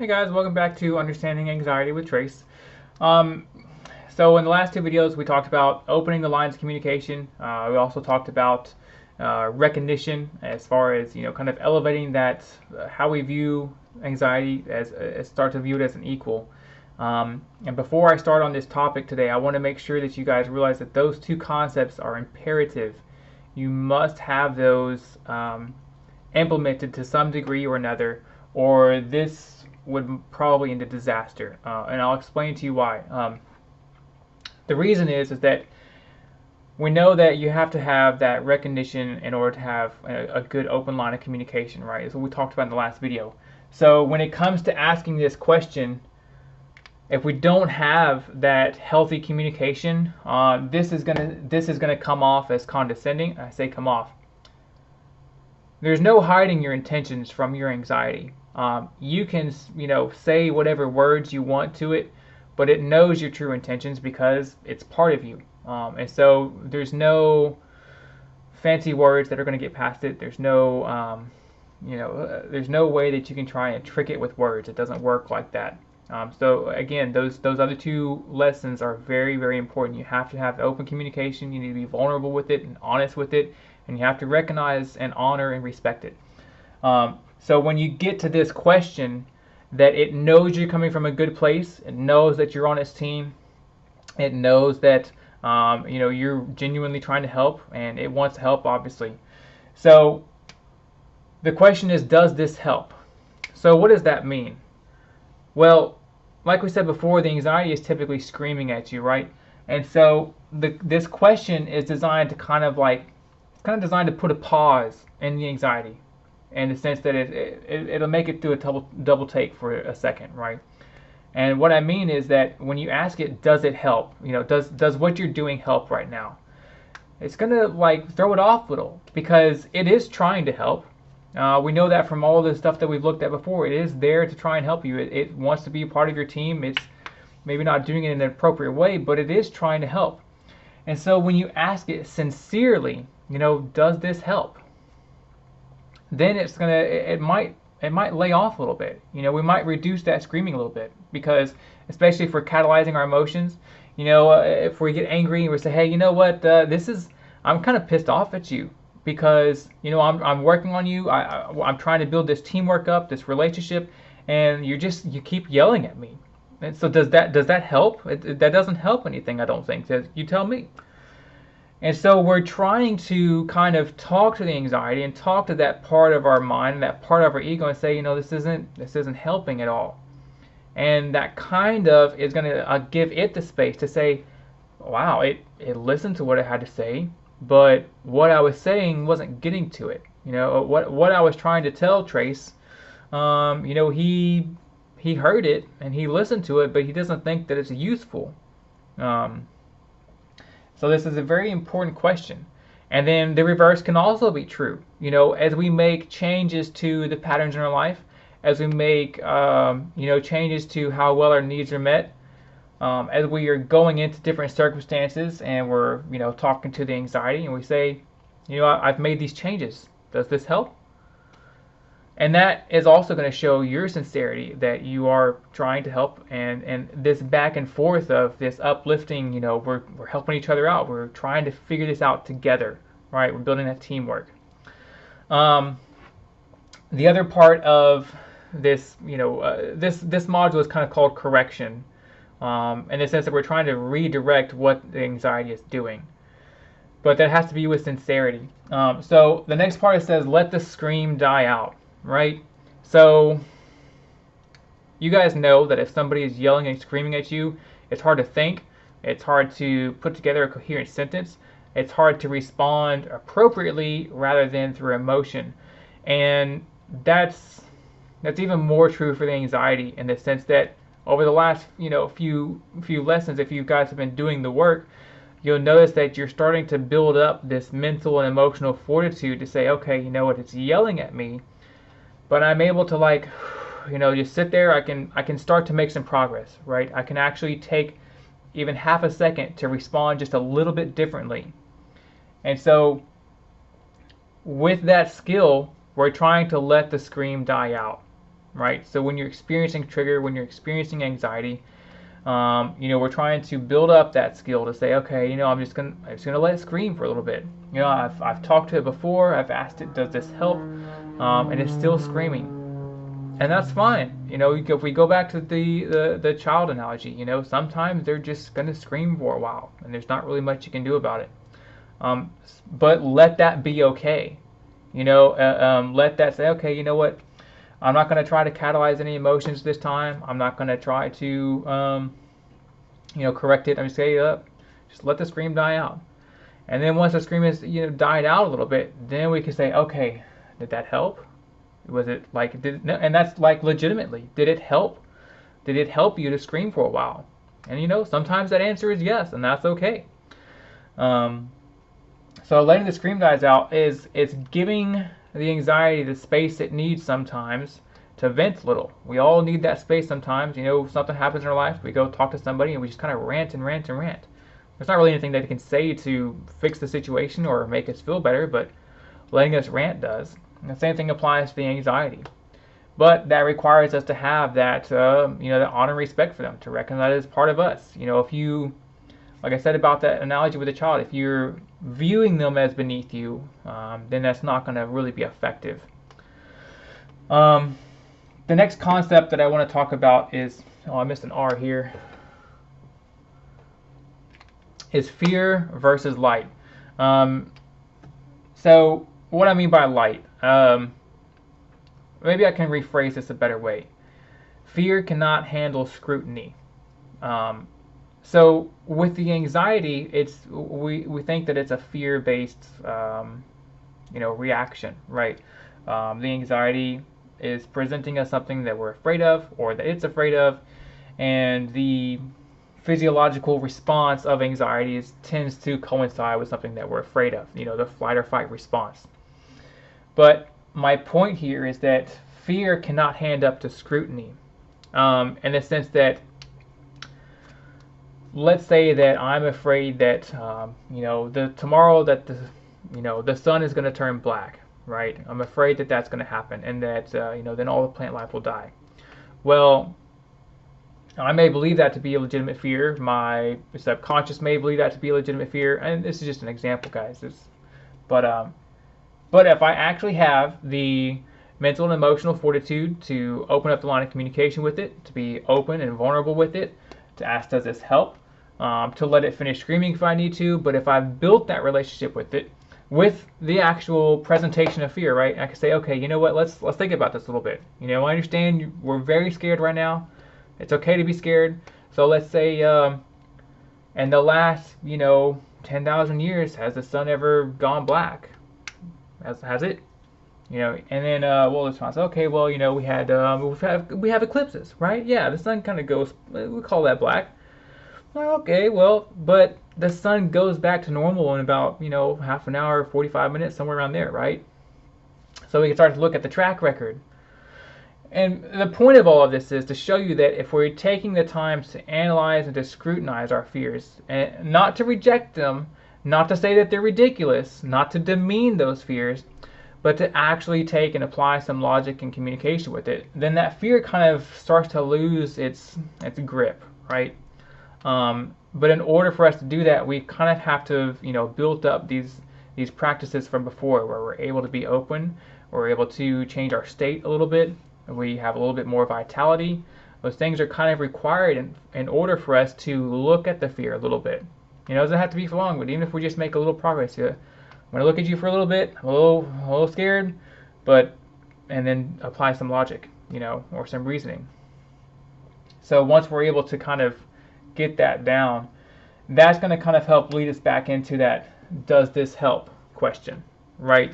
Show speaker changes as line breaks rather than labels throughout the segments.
Hey guys, welcome back to Understanding Anxiety with Trace. Um, so in the last two videos, we talked about opening the lines of communication. We also talked about recognition, as far as kind of elevating that how we view anxiety as start to view it as an equal. And before I start on this topic today, I want to make sure that you guys realize that those two concepts are imperative. You must have those implemented to some degree or another, or this would probably end in disaster. And I'll explain to you why. The reason is that we know that you have to have that recognition in order to have a good open line of communication, right? That's what we talked about in the last video. So when it comes to asking this question, if we don't have that healthy communication, this is gonna come off as condescending. I say come off. There's no hiding your intentions from your anxiety. You can, say whatever words you want to it, but it knows your true intentions because it's part of you. And so there's no fancy words that are going to get past it. There's no, there's no way that you can try and trick it with words. It doesn't work like that. So again, those other two lessons are very, very important. You have to have open communication. You need to be vulnerable with it and honest with it, and you have to recognize and honor and respect it. So when you get to this question, that it knows you're coming from a good place, it knows that you're on its team, it knows that you're genuinely trying to help, and it wants to help, obviously. So the question is, does this help? So what does that mean? Well, like we said before, the anxiety is typically screaming at you, right? And so this question is designed to kind of designed to put a pause in the anxiety, in the sense that it'll make it do a double take for a second, right? And what I mean is that when you ask it, does it help? Does what you're doing help right now? It's gonna throw it off a little, because it is trying to help. We know that from all the stuff that we've looked at before. It is there to try and help you. It wants to be a part of your team. It's maybe not doing it in an appropriate way, but it is trying to help. And so when you ask it sincerely, does this help? Then it might lay off a little bit. We might reduce that screaming a little bit, because especially if we're catalyzing our emotions, if we get angry and we say, hey, you know what, I'm kind of pissed off at you because I'm working on you. I'm trying to build this teamwork up, this relationship, and you keep yelling at me. And so does that help? That doesn't help anything, I don't think. You tell me. And so we're trying to kind of talk to the anxiety and talk to that part of our mind, that part of our ego, and say, this isn't helping at all. And that kind of is going to give it the space to say, wow, it listened to what I had to say, but what I was saying wasn't getting to it. What I was trying to tell Trace, he heard it and he listened to it, but he doesn't think that it's useful. So this is a very important question. And then the reverse can also be true. As we make changes to the patterns in our life, as we make changes to how well our needs are met, as we are going into different circumstances and we're talking to the anxiety and we say, I've made these changes. Does this help? And that is also going to show your sincerity, that you are trying to help, and this back and forth of this uplifting, we're helping each other out. We're trying to figure this out together, right? We're building that teamwork. The other part of this, this module is kind of called correction, in the sense that we're trying to redirect what the anxiety is doing. But that has to be with sincerity. So the next part, it says, let the scream die out. Right? So you guys know that if somebody is yelling and screaming at you, it's hard to think, it's hard to put together a coherent sentence, it's hard to respond appropriately rather than through emotion. And that's even more true for the anxiety, in the sense that over the last few lessons, if you guys have been doing the work, you'll notice that you're starting to build up this mental and emotional fortitude to say, okay, it's yelling at me, but I'm able to just sit there. I can start to make some progress, right? I can actually take even half a second to respond just a little bit differently. And so with that skill, we're trying to let the scream die out. right? So when you're experiencing trigger, when you're experiencing anxiety, we're trying to build up that skill to say, okay, I'm just gonna let it scream for a little bit. I've talked to it before. I've asked it, does this help? And it's still screaming. And that's fine. If we go back to the child analogy, sometimes they're just gonna scream for a while, and there's not really much you can do about it. But let that be okay. Let that say, okay, you know what? I'm not gonna try to catalyze any emotions this time. I'm not gonna try to, correct it. I'm just say, just let the scream die out. And then once the scream is, died out a little bit, then we can say, okay, did that help? Was it like, and that's like legitimately, did it help? Did it help you to scream for a while? And sometimes that answer is yes, and that's okay. So letting the scream dies out it's giving the anxiety the space it needs sometimes to vent a little. We all need that space sometimes. Something happens in our life, we go talk to somebody and we just kind of rant and rant and rant. There's not really anything that they can say to fix the situation or make us feel better, but letting us rant does. And the same thing applies to the anxiety. But that requires us to have that, that honor and respect for them, to recognize it as part of us. If you, like I said about that analogy with a child, if you're viewing them as beneath you, then that's not going to really be effective. The next concept that I want to talk about is, I missed an R here, is fear versus light. So what I mean by light, maybe I can rephrase this a better way. Fear cannot handle scrutiny. So with the anxiety, we think that it's a fear-based, reaction, right? The anxiety is presenting us something that we're afraid of, or that it's afraid of, and the physiological response of anxiety tends to coincide with something that we're afraid of, the flight or fight response. But my point here is that fear cannot hand up to scrutiny, in the sense that, let's say that I'm afraid that tomorrow that the sun is going to turn black, right? I'm afraid that that's going to happen, and that then all the plant life will die. Well, I may believe that to be a legitimate fear. My subconscious may believe that to be a legitimate fear, and this is just an example, guys. But if I actually have the mental and emotional fortitude to open up the line of communication with it, to be open and vulnerable with it, to ask, does this help? To let it finish screaming if I need to, but if I've built that relationship with it, with the actual presentation of fear, right? I can say, okay, you know what? Let's think about this a little bit. I understand we're very scared right now. It's okay to be scared. So let's say, in the last 10,000 years, has the sun ever gone black? Has it? And then we'll respond, okay, well, we have eclipses, right? Yeah, the sun kind of goes, we call that black. Well, okay, well, but the sun goes back to normal in about, half an hour, 45 minutes, somewhere around there, right? So we can start to look at the track record. And the point of all of this is to show you that if we're taking the time to analyze and to scrutinize our fears, and not to reject them, not to say that they're ridiculous, not to demean those fears, but to actually take and apply some logic and communication with it, then that fear kind of starts to lose its grip, right? But in order for us to do that, we kind of have to, build up these practices from before, where we're able to be open, we're able to change our state a little bit, we have a little bit more vitality. Those things are kind of required in order for us to look at the fear a little bit. It doesn't have to be for long, but even if we just make a little progress here, I'm going to look at you for a little bit, I'm a little scared, and then apply some logic, or some reasoning. So once we're able to kind of get that down, that's going to kind of help lead us back into that does this help question, right?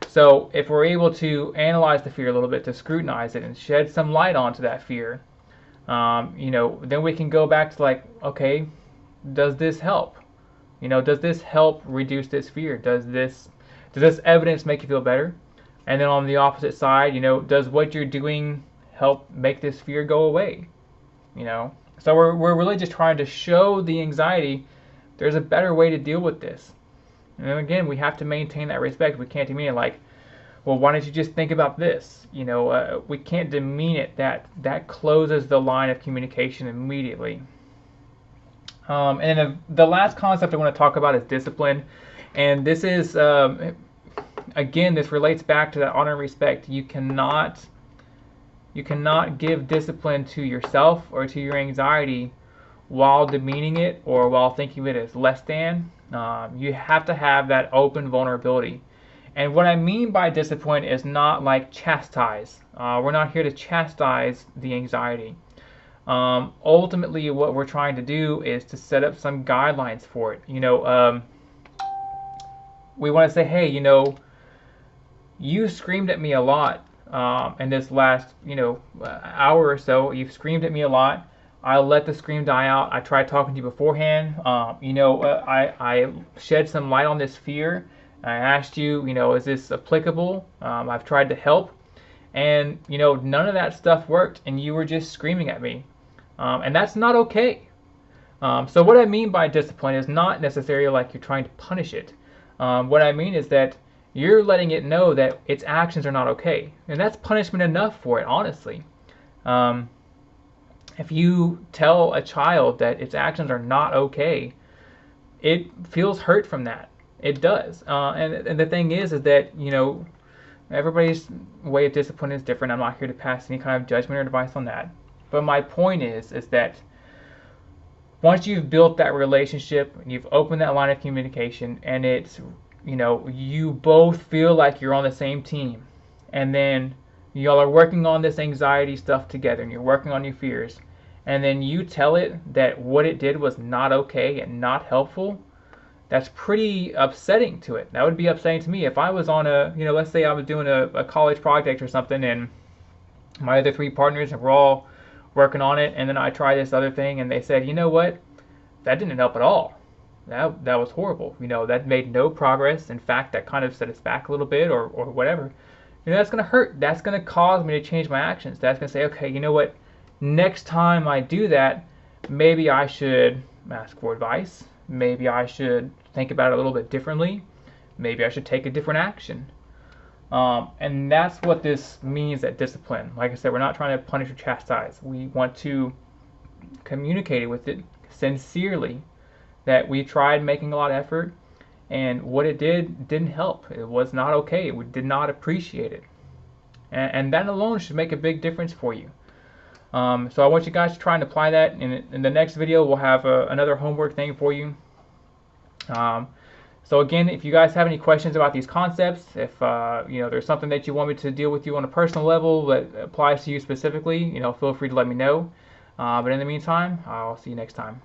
So if we're able to analyze the fear a little bit, to scrutinize it and shed some light onto that fear, then we can go back to like, okay, does this help? Does this help reduce this fear? Does this evidence make you feel better? And then on the opposite side, does what you're doing help make this fear go away? So we're really just trying to show the anxiety there's a better way to deal with this. And again, we have to maintain that respect. We can't demean it like, well, why don't you just think about this? You know, we can't demean it. That closes the line of communication immediately. And then the last concept I want to talk about is discipline. And this is, again, this relates back to that honor and respect. You cannot give discipline to yourself or to your anxiety while demeaning it or while thinking of it as less than. You have to have that open vulnerability. And what I mean by discipline is not like chastise. We're not here to chastise the anxiety. Ultimately, what we're trying to do is to set up some guidelines for it. You know, we want to say, hey, you know, you screamed at me a lot in this last, you know, hour or so. You've screamed at me a lot. I'll let the scream die out. I tried talking to you beforehand. You know, I shed some light on this fear. I asked you, you know, is this applicable? I've tried to help. And, you know, none of that stuff worked, and you were just screaming at me. And that's not okay. So what I mean by discipline is not necessarily like you're trying to punish it. What I mean is that you're letting it know that its actions are not okay. And that's punishment enough for it, honestly. If you tell a child that its actions are not okay, it feels hurt from that. It does. And the thing is that, you know, everybody's way of discipline is different. I'm not here to pass any kind of judgment or advice on that. But my point is that once you've built that relationship and you've opened that line of communication and it's, you know, you both feel like you're on the same team, and then y'all are working on this anxiety stuff together and you're working on your fears, and then you tell it that what it did was not okay and not helpful, that's pretty upsetting to it. That would be upsetting to me if I was on a, you know, let's say I was doing a college project or something and my other 3 partners were all working on it, and then I tried this other thing and they said, you know what, that didn't help at all. That was horrible. You know, that made no progress. In fact, that kind of set us back a little bit or whatever. You know, that's going to hurt. That's going to cause me to change my actions. That's going to say, okay, you know what, next time I do that, maybe I should ask for advice. Maybe I should think about it a little bit differently. Maybe I should take a different action. And that's what this means at discipline. Like I said, we're not trying to punish or chastise. We want to communicate with it sincerely that we tried making a lot of effort and what it didn't help. It was not okay. We did not appreciate it. And that alone should make a big difference for you. So I want you guys to try and apply that. In the next video, we'll have another homework thing for you. So again, if you guys have any questions about these concepts, if you know, there's something that you want me to deal with you on a personal level that applies to you specifically, you know, feel free to let me know. But in the meantime, I'll see you next time.